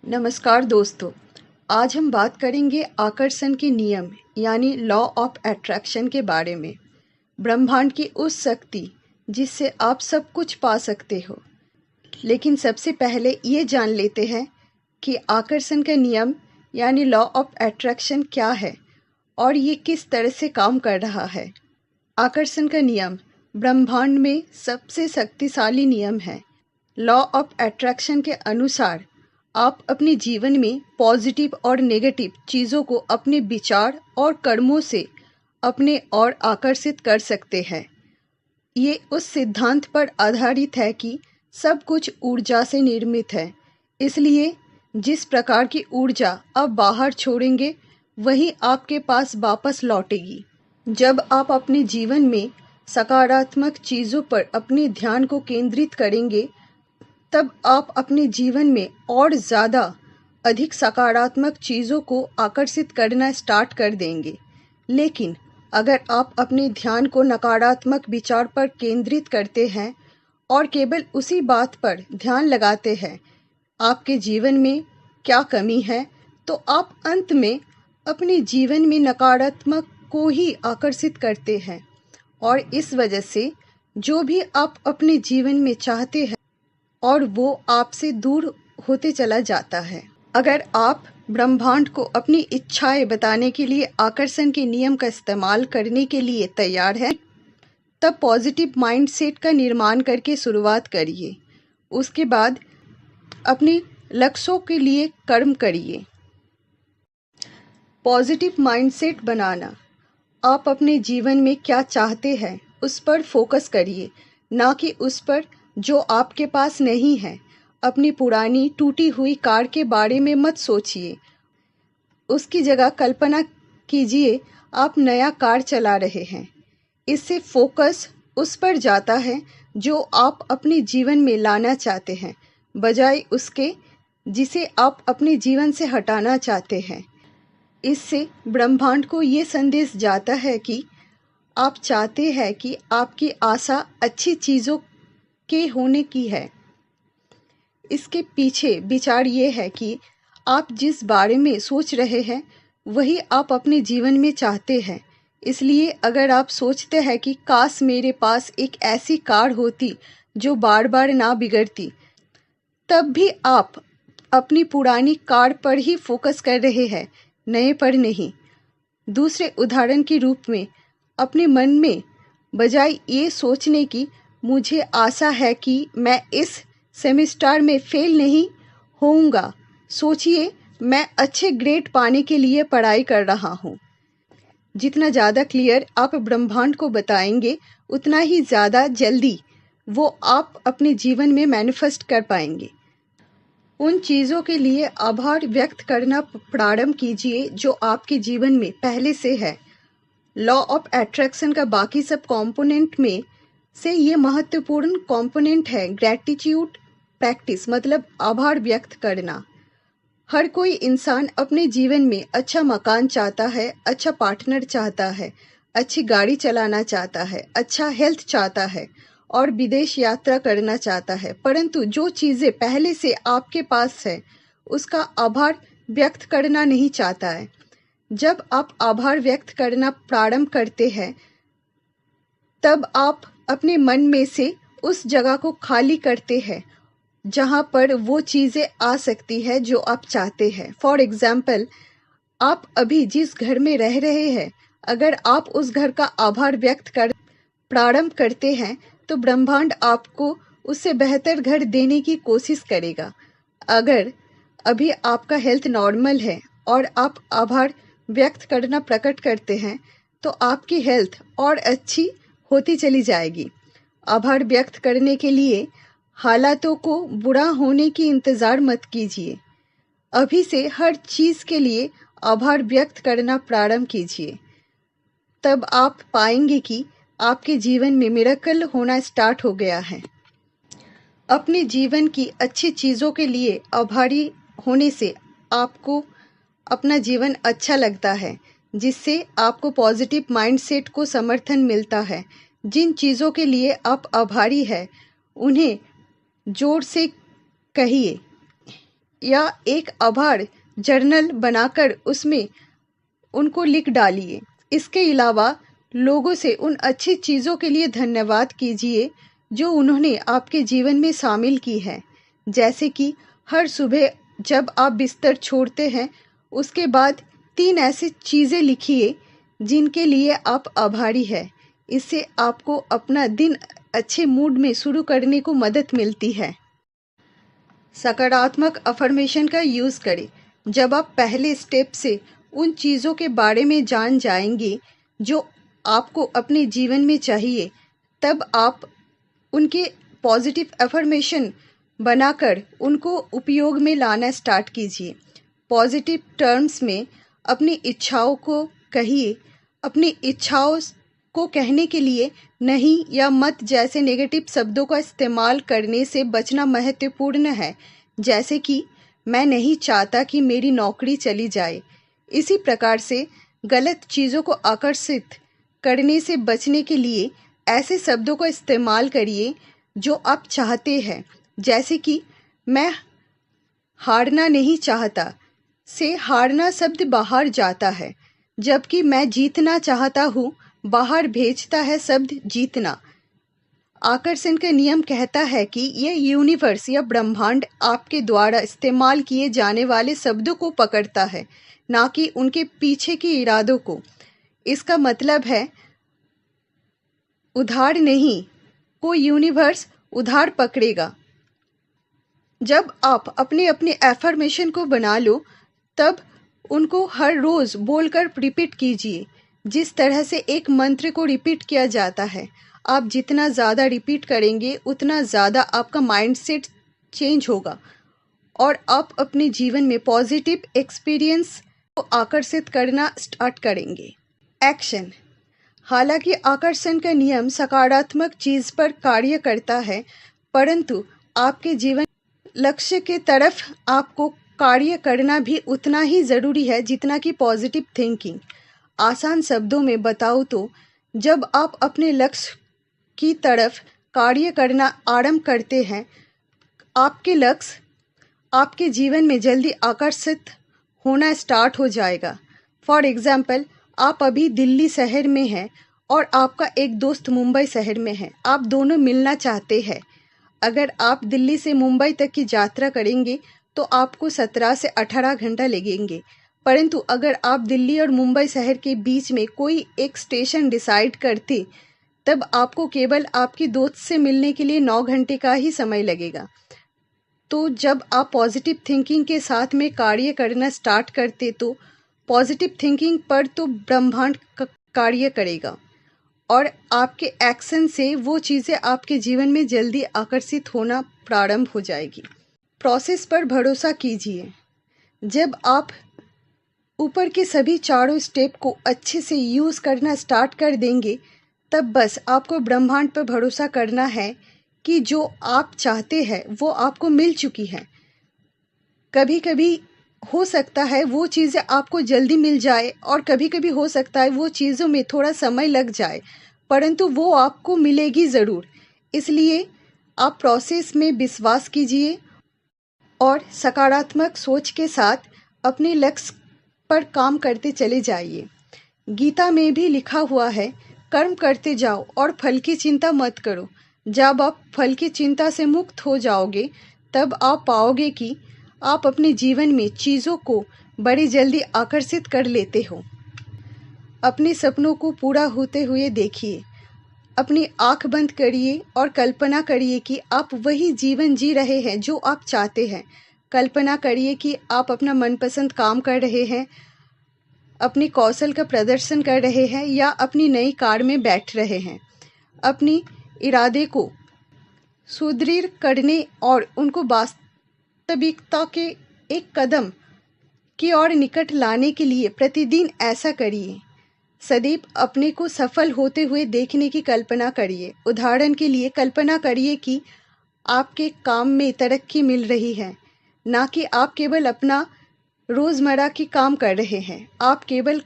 नमस्कार दोस्तों। आज हम बात करेंगे आकर्षण के नियम यानी लॉ ऑफ अट्रैक्शन के बारे में। ब्रह्मांड की उस शक्ति जिससे आप सब कुछ पा सकते हो। लेकिन सबसे पहले ये जान लेते हैं कि आकर्षण का नियम यानी लॉ ऑफ अट्रैक्शन क्या है और ये किस तरह से काम कर रहा है। आकर्षण का नियम ब्रह्मांड में सबसे शक्तिशाली नियम है। लॉ ऑफ अट्रैक्शन के अनुसार आप अपने जीवन में पॉजिटिव और नेगेटिव चीज़ों को अपने विचार और कर्मों से अपने ओर आकर्षित कर सकते हैं। ये उस सिद्धांत पर आधारित है कि सब कुछ ऊर्जा से निर्मित है, इसलिए जिस प्रकार की ऊर्जा आप बाहर छोड़ेंगे वही आपके पास वापस लौटेगी। जब आप अपने जीवन में सकारात्मक चीज़ों पर अपने ध्यान को केंद्रित करेंगे तब आप अपने जीवन में और ज़्यादा अधिक सकारात्मक चीज़ों को आकर्षित करना स्टार्ट कर देंगे। लेकिन अगर आप अपने ध्यान को नकारात्मक विचार पर केंद्रित करते हैं और केवल उसी बात पर ध्यान लगाते हैं आपके जीवन में क्या कमी है, तो आप अंत में अपने जीवन में नकारात्मक को ही आकर्षित करते हैं और इस वजह से जो भी आप अपने जीवन में चाहते हैं और वो आपसे दूर होते चला जाता है। अगर आप ब्रह्मांड को अपनी इच्छाएं बताने के लिए आकर्षण के नियम का इस्तेमाल करने के लिए तैयार हैं, तब पॉजिटिव माइंडसेट का निर्माण करके शुरुआत करिए। उसके बाद अपने लक्ष्यों के लिए कर्म करिए। पॉजिटिव माइंडसेट बनाना, आप अपने जीवन में क्या चाहते हैं उस पर फोकस करिए, ना कि उस पर जो आपके पास नहीं है। अपनी पुरानी टूटी हुई कार के बारे में मत सोचिए, उसकी जगह कल्पना कीजिए आप नया कार चला रहे हैं। इससे फोकस उस पर जाता है जो आप अपने जीवन में लाना चाहते हैं, बजाय उसके जिसे आप अपने जीवन से हटाना चाहते हैं। इससे ब्रह्मांड को ये संदेश जाता है कि आप चाहते हैं कि आपकी आशा अच्छी चीज़ों के होने की है। इसके पीछे विचार ये है कि आप जिस बारे में सोच रहे हैं वही आप अपने जीवन में चाहते हैं। इसलिए अगर आप सोचते हैं कि काश मेरे पास एक ऐसी कार होती जो बार बार ना बिगड़ती, तब भी आप अपनी पुरानी कार पर ही फोकस कर रहे हैं, नए पर नहीं। दूसरे उदाहरण के रूप में अपने मन में बजाय ये सोचने की मुझे आशा है कि मैं इस सेमेस्टर में फेल नहीं होऊंगा, सोचिए मैं अच्छे ग्रेड पाने के लिए पढ़ाई कर रहा हूँ। जितना ज़्यादा क्लियर आप ब्रह्मांड को बताएंगे उतना ही ज़्यादा जल्दी वो आप अपने जीवन में मैनिफेस्ट कर पाएंगे। उन चीज़ों के लिए आभार व्यक्त करना प्रारंभ कीजिए जो आपके जीवन में पहले से है। लॉ ऑफ अट्रैक्शन का बाकी सब कंपोनेंट में से ये महत्वपूर्ण कंपोनेंट है ग्रैटिट्यूड प्रैक्टिस, मतलब आभार व्यक्त करना। हर कोई इंसान अपने जीवन में अच्छा मकान चाहता है, अच्छा पार्टनर चाहता है, अच्छी गाड़ी चलाना चाहता है, अच्छा हेल्थ चाहता है और विदेश यात्रा करना चाहता है। परंतु जो चीज़ें पहले से आपके पास है उसका आभार व्यक्त करना नहीं चाहता है। जब आप आभार व्यक्त करना प्रारंभ करते हैं तब आप अपने मन में से उस जगह को खाली करते हैं जहाँ पर वो चीज़ें आ सकती है जो आप चाहते हैं। फॉर एग्जाम्पल, आप अभी जिस घर में रह रहे हैं, अगर आप उस घर का आभार व्यक्त कर प्रारंभ करते हैं तो ब्रह्मांड आपको उससे बेहतर घर देने की कोशिश करेगा। अगर अभी आपका हेल्थ नॉर्मल है और आप आभार व्यक्त करना प्रकट करते हैं तो आपकी हेल्थ और अच्छी होती चली जाएगी। आभार व्यक्त करने के लिए हालातों को बुरा होने की इंतज़ार मत कीजिए, अभी से हर चीज़ के लिए आभार व्यक्त करना प्रारंभ कीजिए। तब आप पाएंगे कि आपके जीवन में मिरेकल होना स्टार्ट हो गया है। अपने जीवन की अच्छी चीज़ों के लिए आभारी होने से आपको अपना जीवन अच्छा लगता है, जिससे आपको पॉजिटिव माइंडसेट को समर्थन मिलता है। जिन चीज़ों के लिए आप आभारी हैं उन्हें जोर से कहिए। या एक आभार जर्नल बनाकर उसमें उनको लिख डालिए। इसके अलावा लोगों से उन अच्छी चीज़ों के लिए धन्यवाद कीजिए जो उन्होंने आपके जीवन में शामिल की है। जैसे कि हर सुबह जब आप बिस्तर छोड़ते हैं, उसके बाद 3 ऐसी चीज़ें लिखिए जिनके लिए आप आभारी हैं। इससे आपको अपना दिन अच्छे मूड में शुरू करने को मदद मिलती है। सकारात्मक अफर्मेशन का यूज़ करें। जब आप पहले स्टेप से उन चीज़ों के बारे में जान जाएंगे जो आपको अपने जीवन में चाहिए, तब आप उनके पॉजिटिव अफर्मेशन बनाकर उनको उपयोग में लाना स्टार्ट कीजिए। पॉजिटिव टर्म्स में अपनी इच्छाओं को कहिए। अपनी इच्छाओं को कहने के लिए नहीं या मत जैसे नेगेटिव शब्दों का इस्तेमाल करने से बचना महत्वपूर्ण है। जैसे कि मैं नहीं चाहता कि मेरी नौकरी चली जाए। इसी प्रकार से गलत चीज़ों को आकर्षित करने से बचने के लिए ऐसे शब्दों का इस्तेमाल करिए जो आप चाहते हैं। जैसे कि मैं हारना नहीं चाहता से हारना शब्द बाहर जाता है, जबकि मैं जीतना चाहता हूँ बाहर भेजता है शब्द जीतना। आकर्षण का नियम कहता है कि यह यूनिवर्स या ब्रह्मांड आपके द्वारा इस्तेमाल किए जाने वाले शब्दों को पकड़ता है, ना कि उनके पीछे के इरादों को। इसका मतलब है उधार नहीं, कोई यूनिवर्स उधार पकड़ेगा। जब आप अपने अपने एफर्मेशन को बना लो, तब उनको हर रोज़ बोलकर रिपीट कीजिए। जिस तरह से एक मंत्र को रिपीट किया जाता है, आप जितना ज़्यादा रिपीट करेंगे उतना ज़्यादा आपका माइंडसेट चेंज होगा और आप अपने जीवन में पॉजिटिव एक्सपीरियंस को आकर्षित करना स्टार्ट करेंगे। एक्शन। हालांकि आकर्षण का नियम सकारात्मक चीज़ पर कार्य करता है, परंतु आपके जीवन लक्ष्य के तरफ आपको कार्य करना भी उतना ही ज़रूरी है जितना कि पॉजिटिव थिंकिंग। आसान शब्दों में बताऊँ तो जब आप अपने लक्ष्य की तरफ कार्य करना आरंभ करते हैं, आपके लक्ष्य आपके जीवन में जल्दी आकर्षित होना स्टार्ट हो जाएगा। फॉर एग्ज़ाम्पल, आप अभी दिल्ली शहर में हैं और आपका एक दोस्त मुंबई शहर में है। आप दोनों मिलना चाहते हैं। अगर आप दिल्ली से मुंबई तक की यात्रा करेंगे तो आपको 17 से 18 घंटा लगेंगे, परंतु अगर आप दिल्ली और मुंबई शहर के बीच में कोई एक स्टेशन डिसाइड करते, तब आपको केवल आपके दोस्त से मिलने के लिए 9 घंटे का ही समय लगेगा। तो जब आप पॉजिटिव थिंकिंग के साथ में कार्य करना स्टार्ट करते, तो पॉजिटिव थिंकिंग पर तो ब्रह्मांड कार्य करेगा और आपके एक्शन से वो चीज़ें आपके जीवन में जल्दी आकर्षित होना प्रारंभ हो जाएगी। प्रोसेस पर भरोसा कीजिए। जब आप ऊपर के सभी चारों स्टेप को अच्छे से यूज़ करना स्टार्ट कर देंगे, तब बस आपको ब्रह्मांड पर भरोसा करना है कि जो आप चाहते हैं वो आपको मिल चुकी है। कभी कभी हो सकता है वो चीज़ें आपको जल्दी मिल जाए और कभी कभी हो सकता है वो चीज़ों में थोड़ा समय लग जाए, परंतु वो आपको मिलेगी ज़रूर। इसलिए आप प्रोसेस में विश्वास कीजिए और सकारात्मक सोच के साथ अपने लक्ष्य पर काम करते चले जाइए। गीता में भी लिखा हुआ है, कर्म करते जाओ और फल की चिंता मत करो। जब आप फल की चिंता से मुक्त हो जाओगे, तब आप पाओगे कि आप अपने जीवन में चीज़ों को बड़ी जल्दी आकर्षित कर लेते हो। अपने सपनों को पूरा होते हुए देखिए। अपनी आँख बंद करिए और कल्पना करिए कि आप वही जीवन जी रहे हैं जो आप चाहते हैं। कल्पना करिए कि आप अपना मनपसंद काम कर रहे हैं, अपने कौशल का प्रदर्शन कर रहे हैं या अपनी नई कार में बैठ रहे हैं। अपनी इरादे को सुदृढ़ करने और उनको वास्तविकता के एक कदम की ओर निकट लाने के लिए प्रतिदिन ऐसा करिए। सदैव अपने को सफल होते हुए देखने की कल्पना करिए। उदाहरण के लिए कल्पना करिए कि आपके काम में तरक्की मिल रही है, ना कि आप केवल अपना रोज़मर्रा के काम कर रहे हैं। आप केवल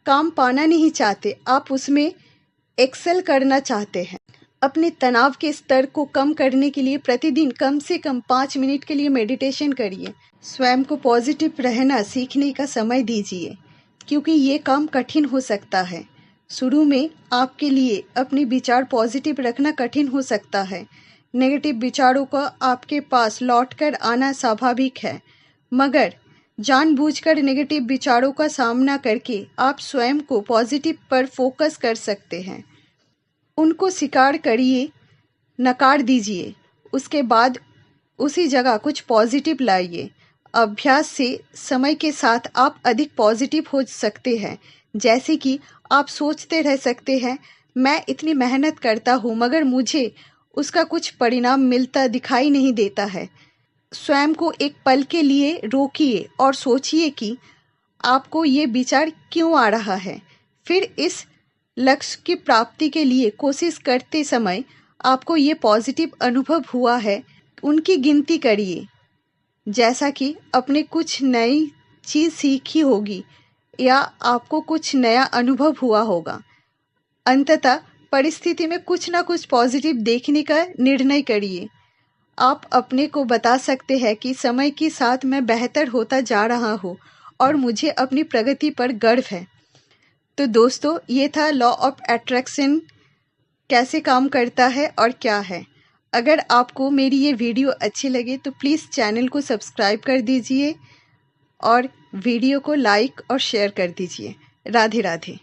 काम पाना नहीं चाहते, आप उसमें एक्सेल करना चाहते हैं। अपने तनाव के स्तर को कम करने के लिए प्रतिदिन कम से कम 5 मिनट के लिए मेडिटेशन करिए। स्वयं को पॉजिटिव रहना सीखने का समय दीजिए, क्योंकि ये काम कठिन हो सकता है। शुरू में आपके लिए अपने विचार पॉजिटिव रखना कठिन हो सकता है। नेगेटिव विचारों का आपके पास लौटकर आना स्वाभाविक है, मगर जानबूझकर नेगेटिव विचारों का सामना करके आप स्वयं को पॉजिटिव पर फोकस कर सकते हैं। उनको स्वीकार करिए, नकार दीजिए, उसके बाद उसी जगह कुछ पॉजिटिव लाइए। अभ्यास से समय के साथ आप अधिक पॉजिटिव हो सकते हैं। जैसे कि आप सोचते रह सकते हैं, मैं इतनी मेहनत करता हूँ मगर मुझे उसका कुछ परिणाम मिलता दिखाई नहीं देता है। स्वयं को एक पल के लिए रोकिए और सोचिए कि आपको ये विचार क्यों आ रहा है। फिर इस लक्ष्य की प्राप्ति के लिए कोशिश करते समय आपको ये पॉजिटिव अनुभव हुआ है, उनकी गिनती करिए। जैसा कि आपने कुछ नई चीज़ सीखी होगी या आपको कुछ नया अनुभव हुआ होगा। अंततः परिस्थिति में कुछ ना कुछ पॉजिटिव देखने का निर्णय करिए। आप अपने को बता सकते हैं कि समय के साथ मैं बेहतर होता जा रहा हूँ और मुझे अपनी प्रगति पर गर्व है। तो दोस्तों, ये था लॉ ऑफ अट्रैक्शन कैसे काम करता है और क्या है। अगर आपको मेरी ये वीडियो अच्छी लगे तो प्लीज़ चैनल को सब्सक्राइब कर दीजिए और वीडियो को लाइक और शेयर कर दीजिए। राधे राधे।